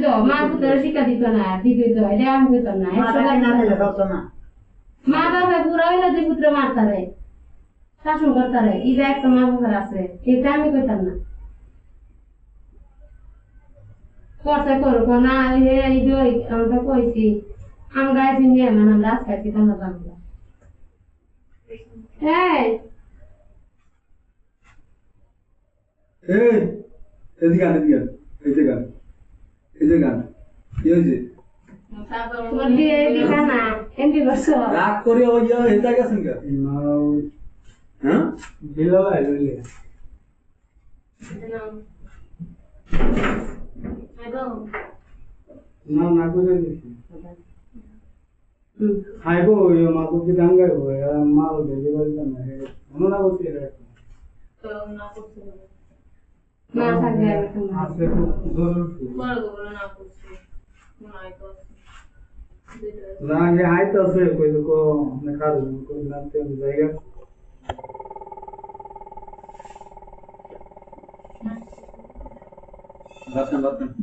তো মা পুত্রের শিক্ষা দিত না দিবি তো এটা আমি কইতাম না মা বাবা পুরা হইলো যে পুত্র মারতারে শাসন করতারে এটা একটা মা বাবার আছে এটা আমি কইতাম না করতে করুক না এই যে আমি তো কইছি আম গাইছি নিয়ে মানে লাশ খাইছি তোমরা জানবো এই এই এদিকে আন এদিকে আন এই যে গান কি হয়েছে তোর দিয়ে দিকা না এমনি বসো রাগ করে ওই এটা গেছেন কে হ্যাঁ বিললা লইলে না না করে দিছি খাইবো ওই মা তো কি দাঙ্গাইবো মা ও দেবে বলতাম না মনে না করছি এটা তো না করছি না থাকে আছে খুব জরুরি বড় বড় না করছি মনে হয় তো না ये आए तो से कोई को निकाल कोई ना ते जाएगा বাতন